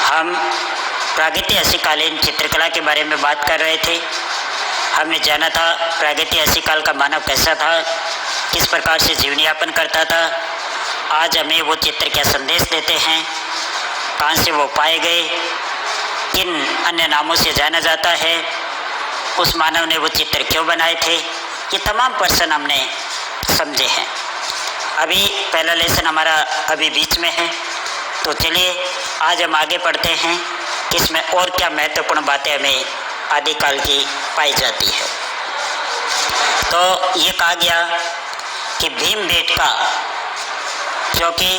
हम प्रागैतिहासिककालीन चित्रकला के बारे में बात कर रहे थे। हमने जाना था प्रागैतिहासिक काल का मानव कैसा था, किस प्रकार से जीवन यापन करता था। आज हमें वो चित्र क्या संदेश देते हैं, कहाँ से वो पाए गए, किन अन्य नामों से जाना जाता है, उस मानव ने वो चित्र क्यों बनाए थे, ये तमाम प्रश्न हमने समझे हैं। अभी पहला लेसन हमारा अभी बीच में है, तो चलिए आज हम आगे बढ़ते हैं कि इसमें और क्या महत्वपूर्ण बातें हमें आदिकाल की पाई जाती है। तो ये कहा गया कि भीमबेटका जो कि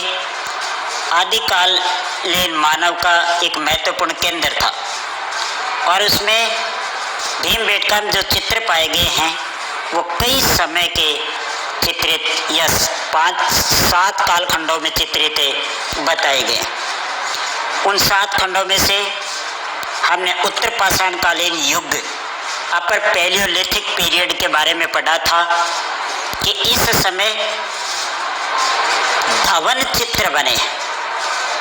आदिकालीन मानव का एक महत्वपूर्ण केंद्र था, और उसमें भीमबेटका में जो चित्र पाए गए हैं वो कई समय के चित्रित या 5-7 कालखंडों में चित्रित बताए गए। उन 7 खंडों में से हमने उत्तर पाषाणकालीन युग अपर पैलियोलिथिक पीरियड के बारे में पढ़ा था कि इस समय धवन चित्र बने,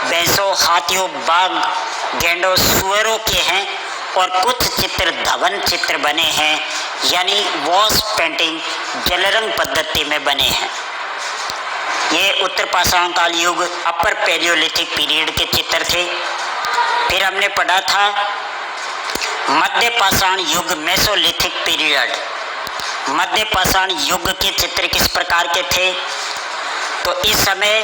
भैंसों, हाथियों, बाघ, गेंडों, सुअरों के हैं, और कुछ चित्र धवन चित्र बने हैं, यानी वॉश पेंटिंग जलरंग पद्धति में बने हैं। ये उत्तर पाषाणकाल युग अपर पैलियोलिथिक पीरियड के चित्र थे। फिर हमने पढ़ा था मध्य पाषाण युग मेसोलिथिक पीरियड। मध्य पाषाण युग के चित्र किस प्रकार के थे, तो इस समय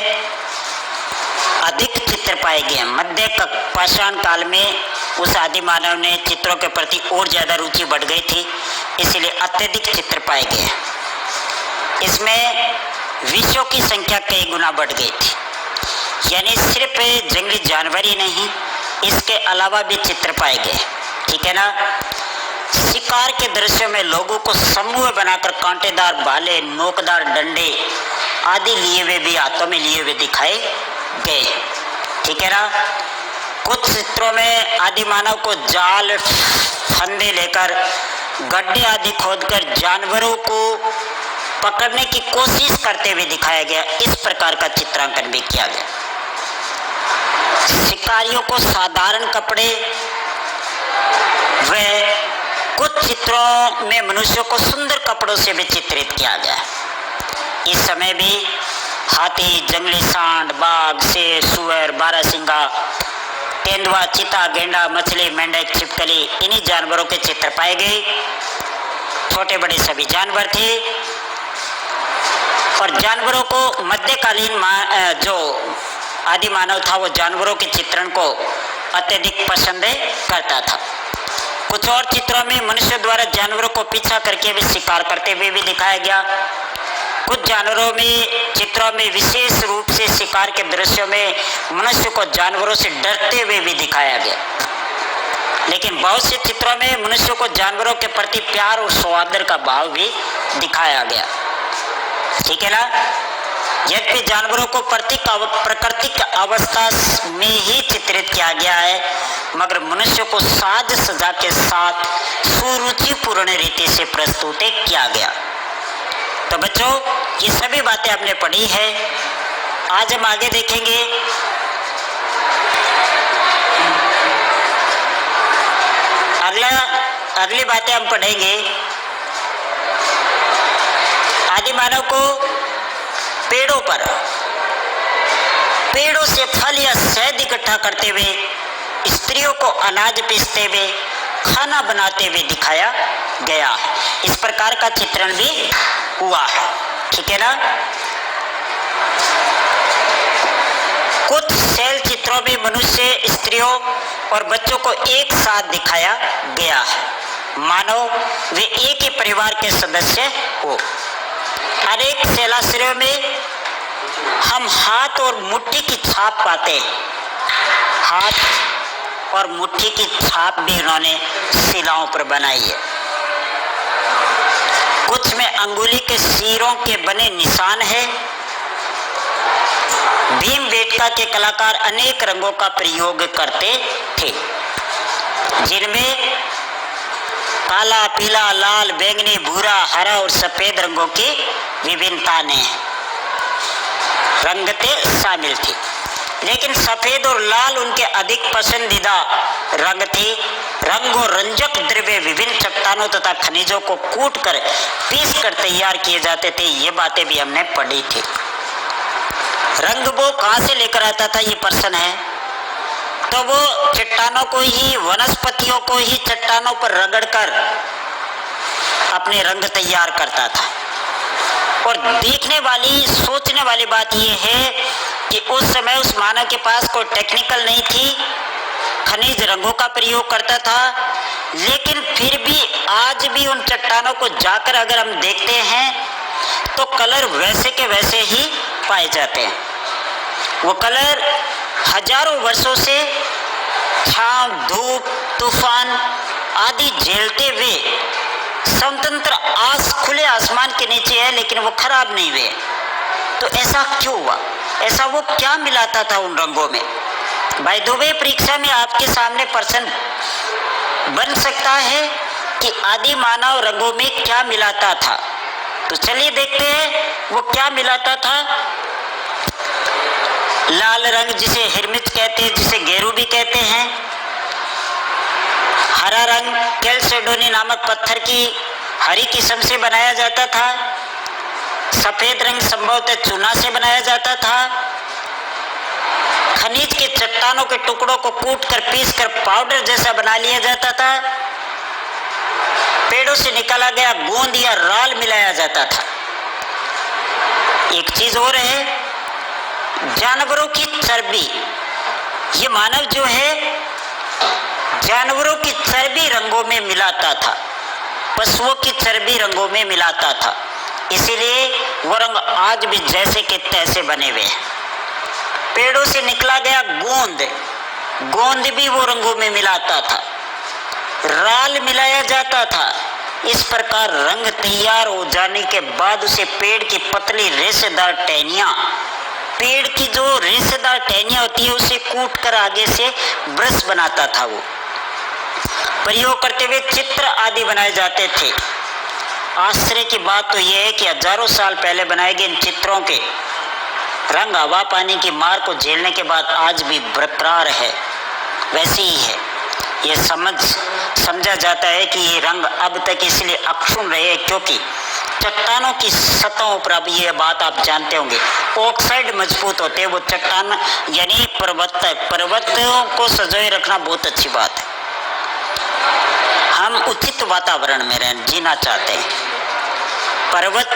अधिक चित्र पाए गए। मध्य पाषाण काल में उस आदि मानव ने चित्रों के प्रति और ज़्यादा रुचि बढ़ गई थी, इसलिए अत्यधिक चित्र पाए गए। इसमें विषयों की संख्या कई गुना बढ़ गई थी, यानी सिर्फ जंगली जानवर ही नहीं, इसके अलावा भी चित्र पाए गए। ठीक है ना। शिकार के दृश्यों में लोगों को समूह बनाकर कांटेदार भाले, नोकदार डंडे आदि लिए हुए भी हाथों में लिए हुए दिखाए गए। ठीक है ना। कुछ चित्रों में आदि मानव को जाल, फंदे लेकर गड्ढे आदि खोदकर जानवरों को पकड़ने की कोशिश करते हुए दिखाया गया। इस प्रकार का चित्रांकन भी किया गया। शिकारियों को साधारण कपड़े व कुछ चित्रों में मनुष्यों को सुंदर कपड़ों से भी चित्रित किया गया। इस समय भी हाथी, जंगली सांड, बाघ, शेर, सुअर, बारहसिंगा, तेंदुआ, चीता, गेंडा, मछली, मेंढक, छिपकली, इन्हीं जानवरों के चित्र पाए गए। छोटे बड़े सभी जानवर थे, और जानवरों को मध्यकालीन जो आदि मानव था वो जानवरों के चित्रण को अत्यधिक पसंद करता था। कुछ और चित्रों में मनुष्य द्वारा जानवरों को पीछा करके भी शिकार करते हुए भी दिखाया गया। कुछ जानवरों में चित्रों में विशेष रूप से शिकार के दृश्यों में मनुष्य को जानवरों से डरते हुए भी दिखाया गया। लेकिन बहुत से चित्रों में मनुष्य को जानवरों के प्रति प्यार और सौहार्द का भाव भी दिखाया गया। ठीक है ना। यद्यपि जानवरों को प्राकृतिक अवस्था में ही चित्रित किया गया है, मगर मनुष्य को साज सज्जा के साथ सुरुचिपूर्ण रीति से प्रस्तुत किया गया। तो बच्चों, ये सभी बातें हमने पढ़ी है। आज हम आगे देखेंगे अगली बातें हम पढ़ेंगे। आदि मानव को पेड़ों से फल या शहद इकट्ठा करते हुए, स्त्रियों को अनाज पीसते हुए, खाना बनाते हुए दिखाया गया। इस प्रकार का चित्रण भी हुआ है। ठीक है ना। कुछ शैल चित्रों में मनुष्य, स्त्रियों और बच्चों को एक साथ दिखाया गया है, मानो वे एक ही परिवार के सदस्य हो। अनेक शैलाश्रयों में हम हाथ और मुट्ठी की छाप पाते हैं। हाथ और मुट्ठी की छाप भी उन्होंने शिलाओं पर बनाई है। कुछ में अंगुली के सिरों के बने निशान है। भीमबेटका के कलाकार अनेक रंगों का प्रयोग करते थे, जिनमें काला, पीला, लाल, बैंगनी, भूरा, हरा और सफेद रंगों की विभिन्नता ने रंगते शामिल थी। लेकिन सफेद और लाल उनके अधिक पसंदीदा रंग थे। रंग और रंजक द्रव्य विभिन्न चट्टानों तथा खनिजों को कूटकर पीसकर तैयार किए जाते थे। ये बातें भी हमने पढ़ी थी। रंग वो कहाँ से लेकर आता था, ये प्रश्न है। तो वो चट्टानों को ही, वनस्पतियों को ही चट्टानों पर रगड़कर अपने रंग तैयार करता था। और देखने वाली, सोचने वाली बात यह है कि उस समय उस मानव के पास कोई टेक्निकल नहीं थी, खनिज रंगों का प्रयोग करता था, लेकिन फिर भी आज भी उन चट्टानों को जाकर अगर हम देखते हैं तो कलर वैसे के वैसे ही पाए जाते हैं। वो कलर हजारों वर्षों से छांव, धूप, तूफान आदि झेलते हुए स्वतंत्र खुले आसमान के नीचे है, लेकिन वो खराब नहीं हुए। तो ऐसा क्यों हुआ? ऐसा वो क्या मिलाता था उन रंगों में? भाई दुबे परीक्षा में आपके सामने प्रश्न बन सकता है कि आदि मानव रंगों में क्या मिलाता था। तो चलिए देखते हैं वो क्या मिलाता था। लाल रंग जिसे हिरमिच कहते हैं, जिसे गेरू भी कहते हैं। हरा रंग कैल्सेडोनी नामक पत्थर की हरी किस्म से बनाया जाता था। सफेद रंग संभवतः चूना से बनाया जाता था। खनिज के चट्टानों के टुकड़ों को कूटकर पीसकर पाउडर जैसा बना लिया जाता था। पेड़ों से निकाला गया गोंद या राल मिलाया जाता था। एक चीज और है, जानवरों की चर्बी। ये मानव जो है जानवरों की चर्बी रंगों में मिलाता था, पशुओं की चर्बी रंगों में मिलाता था। इसीलिए वो रंग आज भी जैसे के तैसे बने हुए हैं। पेड़ों से निकला गया गोंद भी वो रंगों में मिलाता था। राल मिलाया जाता था। इस प्रकार रंग तैयार हो जाने के बाद उसे पेड़ की पतली रेशेदार टहनियां, पेड़ की जो रेशेदार टहनियां होती है उसे कूट कर आगे से ब्रश बनाता था। वो प्रयोग करते हुए चित्र आदि बनाए जाते थे। आश्चर्य की बात तो यह है कि हजारों साल पहले बनाए गए इन चित्रों के रंग हवा पानी की मार को झेलने के बाद आज भी बरकरार है, वैसे ही है। ये समझा जाता है कि ये रंग अब तक इसलिए अक्षुण्ण रहे क्योंकि चट्टानों की सतहों पर, अब ये बात आप जानते होंगे, ऑक्साइड मजबूत होते हैं। वो चट्टान यानी पर्वतों को सजोए रखना बहुत अच्छी बात है। हम उचित वातावरण में जीना चाहते हैं। पर्वत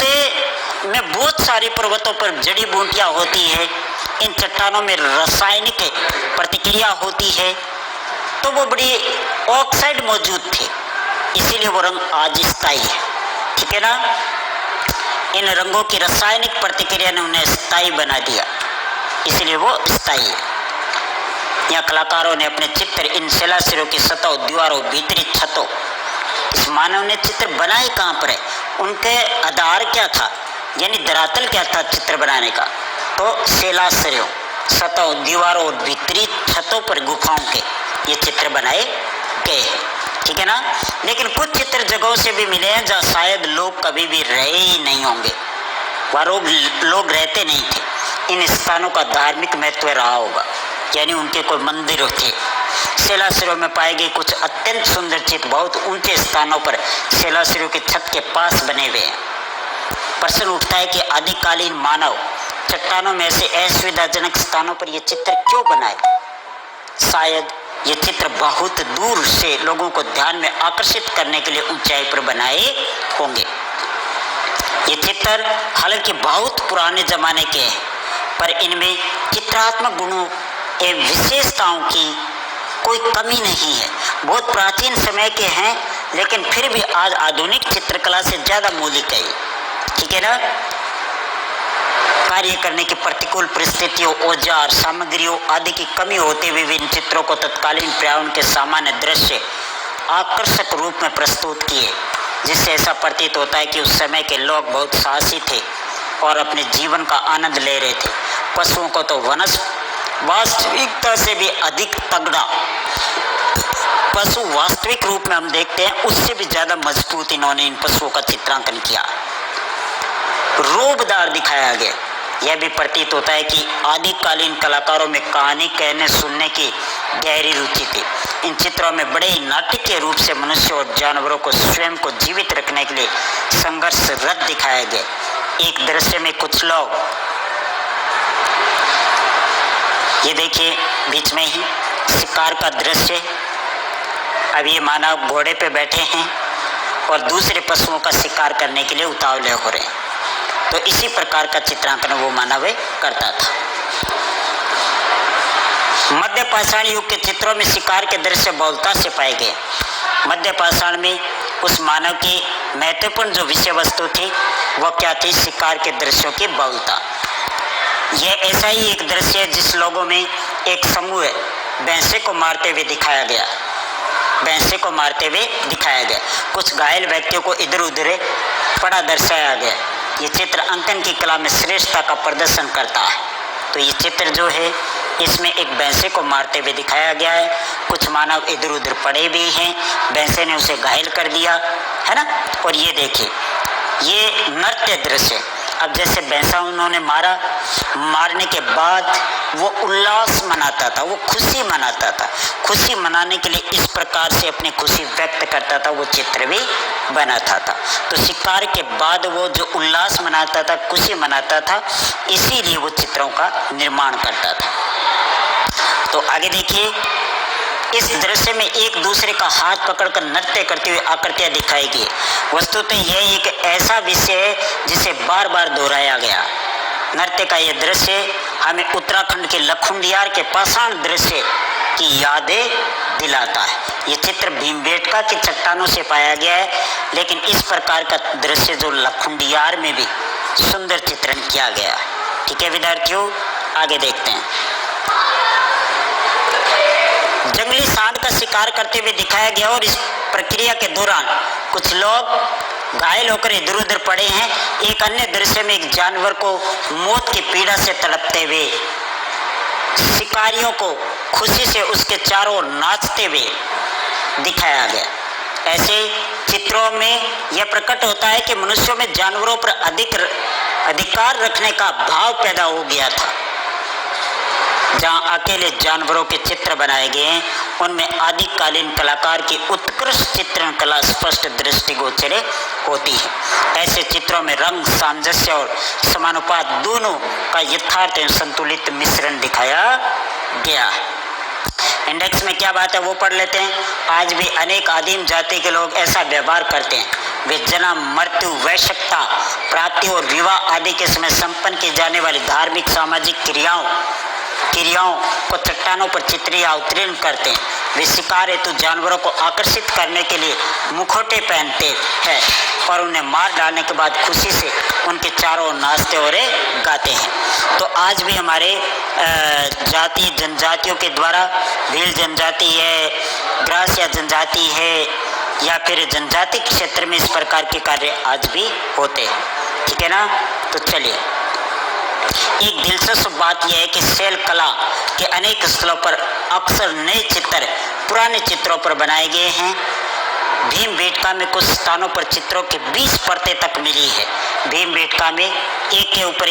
में बहुत सारी पर्वतों पर जड़ी बूटियां होती है। इन चट्टानों में रासायनिक प्रतिक्रिया होती है, तो वो बड़ी ऑक्साइड मौजूद थे, इसीलिए वो रंग आज स्थायी है। ठीक है ना? इन रंगों की रासायनिक प्रतिक्रिया ने उन्हें स्थायी बना दिया, इसलिए वो स्थायी है। यहाँ कलाकारों ने अपने चित्र इन शिलाशिरों की सतहों, दीवारों, भीतरी छतों, इस मानव ने चित्र बनाए कहाँ पर है, उनके आधार क्या था, यानी धरातल क्या था चित्र बनाने का? तो शिलाशिरों, सतहों, दीवारों और भीतरी छतों पर गुफाओं के ये चित्र बनाए गए हैं। ठीक है ना? लेकिन कुछ चित्र जगहों से भी मिले हैं जहाँ शायद लोग कभी भी रहे ही नहीं होंगे, वहाँ लोग रहते नहीं थे। इन स्थानों का धार्मिक महत्व रहा होगा, यानी उनके कोई मंदिर थे। शिलाशिरों में पाए गए कुछ अत्यंत सुंदर चित्र बहुत ऊंचे स्थानों पर शिलाशिरों की छत के पास बने हुए हैं। प्रश्न उठता है कि आदिकालीन मानव चट्टानों में ऐसे असुविधाजनक स्थानों पर ये चित्र क्यों बनाए? शायद ये चित्र बहुत दूर से लोगों को ध्यान में आकर्षित करने के लिए ऊंचाई पर बनाए होंगे। ये चित्र हालांकि बहुत पुराने जमाने के हैं, पर इनमें चित्रात्मक गुणों एवं विशेषताओं की कोई कमी नहीं है। बहुत प्राचीन समय के हैं, लेकिन फिर भी आज आधुनिक चित्रकला से ज्यादा मौलिक है। ठीक है ना? कार्य करने की प्रतिकूल परिस्थितियों, औजार, सामग्रियों आदि की कमी होते हुए भी इन चित्रों को तत्कालीन पर्यावरण के सामान्य दृश्य आकर्षक रूप में प्रस्तुत किए, जिससे ऐसा प्रतीत होता है कि उस समय के लोग बहुत साहसी थे और अपने जीवन का आनंद ले रहे थे। पशुओं को तो वास्तविकता से भी अधिक तगड़ा पशु वास्तविक रूप में हम देखते हैं, उससे भी ज्यादा मजबूत इन्होंने इन पशुओं का चित्रांकन किया, रोबदार दिखाया गया। यह भी प्रतीत होता है कि आदिकालीन कलाकारों में कहानी कहने सुनने की गहरी रुचि थी। इन चित्रों में बड़े ही नाटकीय रूप से मनुष्य और जानवरों को स्वयं को जीवित रखने के लिए संघर्षरत दिखाया गया। एक दृश्य में कुछ लोग, ये देखिए बीच में ही शिकार का दृश्य। अब ये मानव घोड़े पे बैठे हैं और दूसरे पशुओं का शिकार करने के लिए उतावले हो रहे हैं। तो इसी प्रकार का चित्रांकन वो मानव करता था। मध्य पाषाण युग के चित्रों में शिकार के दृश्य बहुलता से पाए गए। मध्य पाषाण में उस मानव की महत्वपूर्ण जो विषय वस्तु थी वह क्या थी? शिकार के दृश्यों की बहुलता। यह ऐसा ही एक दृश्य है जिस लोगों में एक समूह भैंसे को मारते हुए दिखाया गया। भैंसे को मारते हुए दिखाया गया। कुछ घायल व्यक्तियों को इधर उधर पड़ा दर्शाया गया। ये चित्र अंकन की कला में श्रेष्ठता का प्रदर्शन करता है। तो ये चित्र जो है इसमें एक भैंसे को मारते हुए दिखाया गया है। कुछ मानव इधर उधर पड़े भी हैं, भैंसे ने उसे घायल कर दिया है ना। और ये देखिए ये नृत्य दृश्य। अब जैसे भैंसा उन्होंने मारा, मारने के बाद वो उल्लास मनाता था, वो खुशी मनाता था। खुशी मनाने के लिए इस प्रकार से अपनी खुशी व्यक्त करता था, वो चित्र भी बनाता था। तो शिकार के बाद वो जो उल्लास मनाता था, खुशी मनाता था, इसीलिए वो चित्रों का निर्माण करता था। तो आगे देखिए इस दृश्य में एक दूसरे का हाथ पकड़कर नृत्य करते हुए आकृतियां दिखाई गई। वस्तुतः यह एक ऐसा विषय है जिसे बार बार दोहराया गया। नृत्य का यह दृश्य हमें उत्तराखंड के लखुंडियार के पाषाण दृश्य की यादें दिलाता है। ये चित्र भीमबेटका की चट्टानों से पाया गया है, लेकिन इस प्रकार का दृश्य जो लखुंडियार में भी सुंदर चित्रण किया गया है। ठीक है विद्यार्थियों, आगे देखते हैं। जंगली सांड का शिकार करते हुए दिखाया गया और इस प्रक्रिया के दौरान कुछ लोग घायल होकर इधर उधर पड़े हैं। एक अन्य दृश्य में एक जानवर को मौत की पीड़ा से तड़पते हुए शिकारियों को खुशी से उसके चारों ओर नाचते हुए दिखाया गया। ऐसे चित्रों में यह प्रकट होता है कि मनुष्यों में जानवरों पर अधिकार रखने का भाव पैदा हो गया था। जहाँ अकेले जानवरों के चित्र बनाए गए हैं उनमें आदिकालीन कलाकार की उत्कृष्ट चित्रण कला स्पष्ट दृष्टिगोचर होती है। ऐसे चित्रों में रंग, सामंजस्य और समानुपात दोनों का यथार्थ एवं संतुलित मिश्रण दिखाया गया है। इंडेक्स में क्या बात है वो पढ़ लेते हैं। आज भी अनेक आदिम जाति के लोग ऐसा व्यवहार करते हैं। वे जन्म, मृत्यु, वैश्यता, प्राप्ति और विवाह आदि के समय संपन्न की जाने वाली धार्मिक सामाजिक क्रियाओं को चट्टानों पर चित्र या अवतीर्ण करते हैं। वे शिकार हेतु जानवरों को आकर्षित करने के लिए मुखौटे पहनते हैं और उन्हें मार डालने के बाद खुशी से उनके चारों ओर नाचते और गाते हैं। तो आज भी हमारे जाति जनजातियों के द्वारा, भील जनजाति है, ग्रासिया जनजाति है या फिर जनजाति क्षेत्र में इस प्रकार के कार्य आज भी होते हैं। ठीक है ना। तो चलिए, एक दिलचस्प बात यह है कि शैल कला के अनेक स्थलों पर अक्सर नए चित्र पुराने चित्रों पर बनाए गए हैं। भीमबेटका में कुछ स्थानों पर चित्रों के 20 परतें तक मिली है। भीमबेटका में एक के ऊपर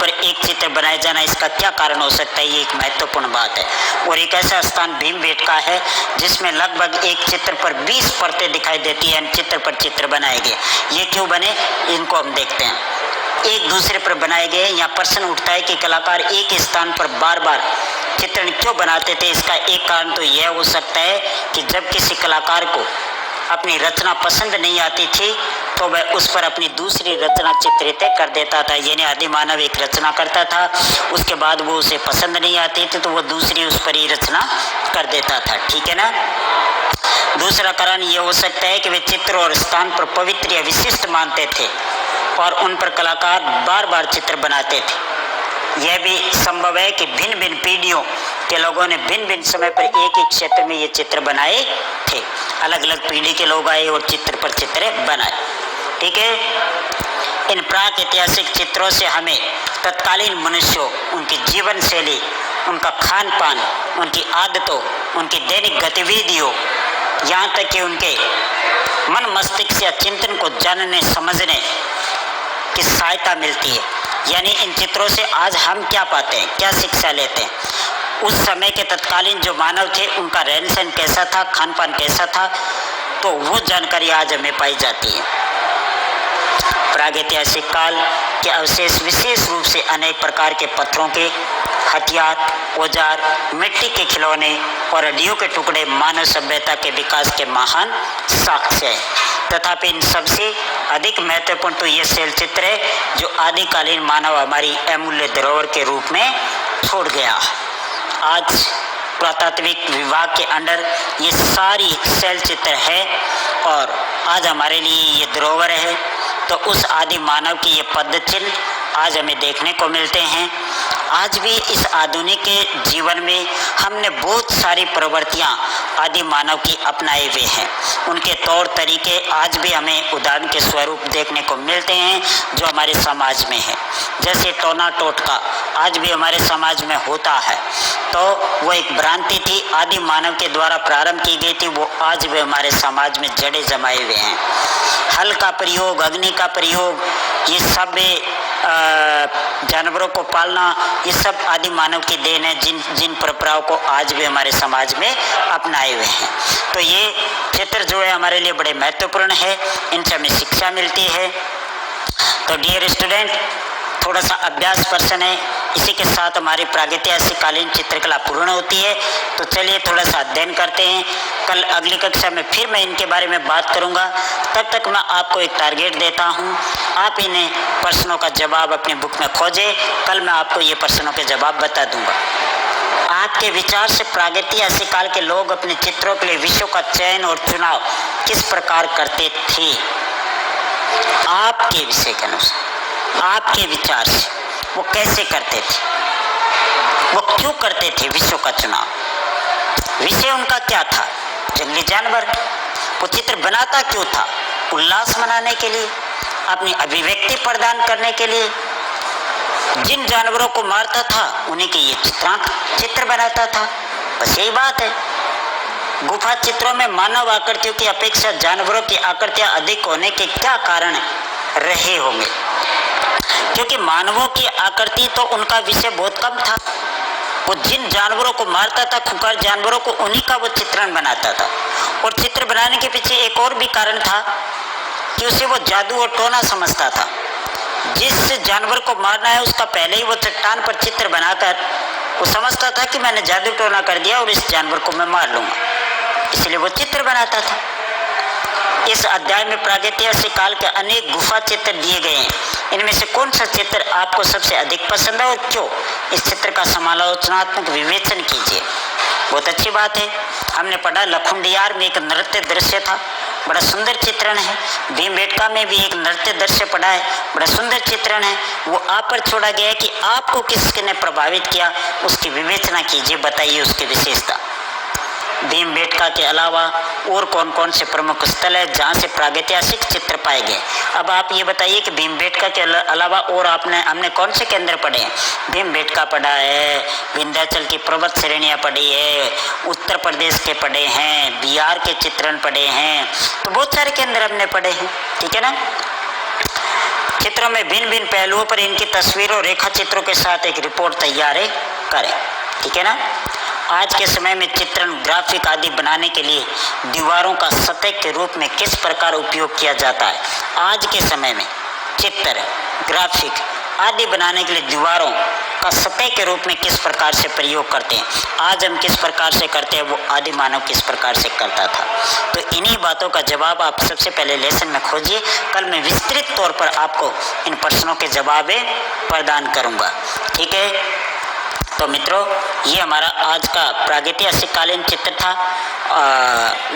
एक चित्र बनाए जाना, इसका क्या कारण हो सकता है? ये एक महत्वपूर्ण बात है। और एक ऐसा स्थान भीमबेटका है जिसमें लगभग एक चित्र पर 20 परतें दिखाई देती है, चित्र पर चित्र बनाए गए। ये क्यों बने, इनको हम देखते हैं। एक दूसरे पर बनाए गए। यहाँ प्रश्न उठता है कि कलाकार एक स्थान पर बार बार चित्रण क्यों बनाते थे? इसका एक कारण तो यह हो सकता है कि जब किसी कलाकार को अपनी रचना पसंद नहीं आती थी तो वह उस पर अपनी दूसरी रचना चित्रित कर देता था। यानी आदि मानव एक रचना करता था, उसके बाद वो उसे पसंद नहीं आती थी तो वो दूसरी उस पर ही रचना कर देता था। ठीक है ना। दूसरा कारण ये हो सकता है कि वे चित्र और स्थान पर पवित्र या विशिष्ट मानते थे और उन पर कलाकार बार बार चित्र बनाते थे। यह भी संभव है कि भिन्न भिन्न पीढ़ियों के लोगों ने भिन्न भिन्न समय पर एक ही क्षेत्र में ये चित्र बनाए थे। अलग अलग पीढ़ी के लोग आए और चित्र पर चित्र बनाए। ठीक है। इन प्राक ऐतिहासिक चित्रों से हमें तत्कालीन मनुष्यों, उनकी जीवन शैली, उनका खान पान, उनकी आदतों, उनकी दैनिक गतिविधियों, यहाँ तक कि उनके मन मस्तिष्क या चिंतन को जानने समझने की सहायता मिलती है। यानी इन चित्रों से आज हम क्या पाते हैं, क्या शिक्षा लेते हैं, उस समय के तत्कालीन जो मानव थे उनका रहन सहन कैसा था, खान पान कैसा था, तो वो जानकारी आज हमें पाई जाती है। प्रागैतिहासिक काल के अवशेष विशेष रूप से अनेक प्रकार के पत्थरों के हथियार, औजार, मिट्टी के खिलौने और हड्डियों के टुकड़े मानव सभ्यता के विकास के महान साक्ष्य हैं। तथापि इन सबसे अधिक महत्वपूर्ण तो ये शैल चित्र है जो आदिकालीन मानव हमारी अमूल्य धरोहर के रूप में छोड़ गया। आज पुरातात्विक विभाग के अंडर ये सारी शैल चित्र है और आज हमारे लिए ये धरोहर है। तो उस आदि मानव की ये पद चिन्ह आज हमें देखने को मिलते हैं। आज भी इस आधुनिक जीवन में हमने बहुत सारी प्रवृत्तियां आदि मानव की अपनाए हुए हैं। उनके तौर तरीके आज भी हमें उदाहरण के स्वरूप देखने को मिलते हैं जो हमारे समाज में है। जैसे टोना टोटका आज भी हमारे समाज में होता है, तो वो एक भ्रांति थी, आदि मानव के द्वारा प्रारंभ की गई थी, वो आज भी हमारे समाज में जड़े जमाए हुए हैं। हल का प्रयोग, अग्नि का प्रयोग, ये सब जानवरों को पालना, ये सब आदि मानव की देन है जिन परंपराओं को आज भी हमारे समाज में अपनाए हुए हैं। तो ये क्षेत्र जो है हमारे लिए बड़े महत्वपूर्ण है, इनसे हमें शिक्षा मिलती है। तो डियर स्टूडेंट, थोड़ा सा अभ्यास पर्सन है, इसी के साथ हमारी प्रागैतिहासिक कालीन चित्रकला पूर्ण होती है। तो चलिए थोड़ा सा अध्ययन करते हैं। कल अगली कक्षा में फिर मैं इनके बारे में बात करूंगा। तब तक मैं आपको एक टारगेट देता हूं, आप इन्हें प्रश्नों का जवाब अपनी बुक में खोजें। कल मैं आपको ये प्रश्नों के जवाब बता दूंगा। आपके विचार से प्रागैतिहासिक काल के लोग अपने चित्रों के लिए विषयों का चयन और चुनाव किस प्रकार करते थे? आपके विषय के अनुसार, आपके विचार से वो कैसे करते थे, वो क्यों करते थे विषयों का चुनाव? विषय उनका क्या था? जंगली जानवर। वो चित्र बनाता क्यों था? उल्लास मनाने के लिए, अपनी अभिव्यक्ति प्रदान करने के लिए। जिन जानवरों को मारता था उन्हीं के ये चित्र बनाता था, बस यही बात है। गुफा चित्रों में मानव आकृतियों की अपेक्षा जानवरों की आकृतियां अधिक होने के क्या कारण रहे होंगे? क्योंकि मानवों की आकृति तो उनका विषय बहुत कम था। वो जिन जानवरों को मारता था, खुंखार जानवरों को, उन्हीं का वो चित्रण बनाता था। और चित्र बनाने के पीछे एक और भी कारण था कि उसे वो जादू और टोना समझता था। जिस जानवर को मारना है उसका पहले ही वो चट्टान पर चित्र बनाकर वो समझता था कि मैंने जादू टोना कर दिया और इस जानवर को मैं मार लूंगा, इसलिए वो चित्र बनाता था। इस अध्याय में प्रागैतिहासिक काल के अनेक गुफा चित्र दिए गए हैं। इनमें से कौन सा चित्र आपको सबसे अधिक पसंद है और क्यों? इस चित्र का समालोचनात्मक विवेचन कीजिए। बहुत अच्छी बात है। हमने पढ़ा लखुंडियार में एक नृत्य दृश्य था, बड़ा सुंदर चित्रण है। भीमबेटका में भी एक नृत्य दृश्य पढ़ा है, बड़ा सुंदर चित्रण है। वो आप पर छोड़ा गया है कि आपको किसने प्रभावित किया, उसकी विवेचना कीजिए, बताइए उसकी विशेषता। भीमबेटका के अलावा और कौन कौन से प्रमुख स्थल है जहाँ से प्रागैतिहासिक चित्र पाए गए? अब आप ये बताइए कि भीमबेटका के अलावा और हमने कौन से केंद्र पढ़े हैं? भीमबेटका पढ़ा है, विंध्याचल की पर्वत श्रेणियाँ पढ़ी है, उत्तर प्रदेश के पढ़े हैं, बिहार के चित्रण पढ़े हैं, तो बहुत सारे केंद्र हमने पढ़े हैं, ठीक है ना। चित्रों में भिन्न भिन्न पहलुओं पर इनकी तस्वीरों, रेखा चित्रों के साथ एक रिपोर्ट तैयार करें, ठीक है ना। आज के समय में चित्रण, ग्राफिक आदि बनाने के लिए दीवारों का सतह के रूप में किस प्रकार उपयोग किया जाता है? आज के समय में चित्र, ग्राफिक आदि बनाने के लिए दीवारों का सतह के रूप में किस प्रकार से प्रयोग करते हैं? आज हम किस प्रकार से करते हैं, वो आदि मानव किस प्रकार से करता था? तो इन्हीं बातों का जवाब आप सबसे पहले लेसन में खोजिए। कल मैं विस्तृत तौर पर आपको इन प्रश्नों के जवाब प्रदान करूँगा, ठीक है। तो मित्रों, ये हमारा आज का प्रागैतिहासिक कालीन चित्र था,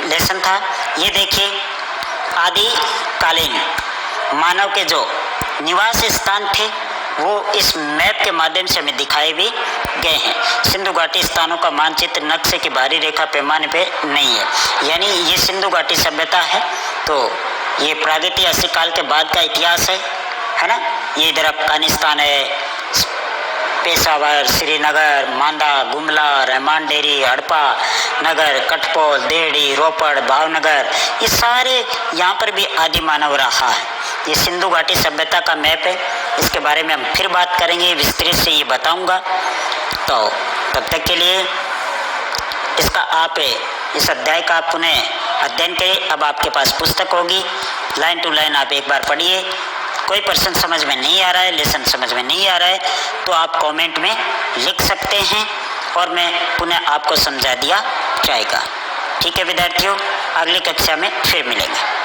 लेसन था। ये देखिए, आदि कालीन मानव के जो निवास स्थान थे वो इस मैप के माध्यम से हमें दिखाए भी गए हैं। सिंधु घाटी स्थानों का मानचित्र नक्शे की बाहरी रेखा पैमाने पे नहीं है, यानी ये सिंधु घाटी सभ्यता है। तो ये प्रागैतिहासिक काल के बाद का इतिहास है ना। ये इधर अफगानिस्तान है, पेशावर, श्रीनगर, मांदा, गुमला, रहमान डेरी, हड़प्पा नगर, कठपोल, देवड़ी, रोपड़, भावनगर, ये सारे यहाँ पर भी आदि मानव रहा है। ये सिंधु घाटी सभ्यता का मैप है, इसके बारे में हम फिर बात करेंगे, विस्तृत से ये बताऊंगा। तो तब तक के लिए इसका आप इस अध्याय का आप पुनः अध्ययन करें। अब आपके पास पुस्तक होगी, लाइन टू लाइन आप एक बार पढ़िए। कोई प्रश्न समझ में नहीं आ रहा है, लेसन समझ में नहीं आ रहा है, तो आप कमेंट में लिख सकते हैं और मैं पुनः आपको समझा दिया जाएगा। ठीक है विद्यार्थियों, अगली कक्षा में फिर मिलेंगे।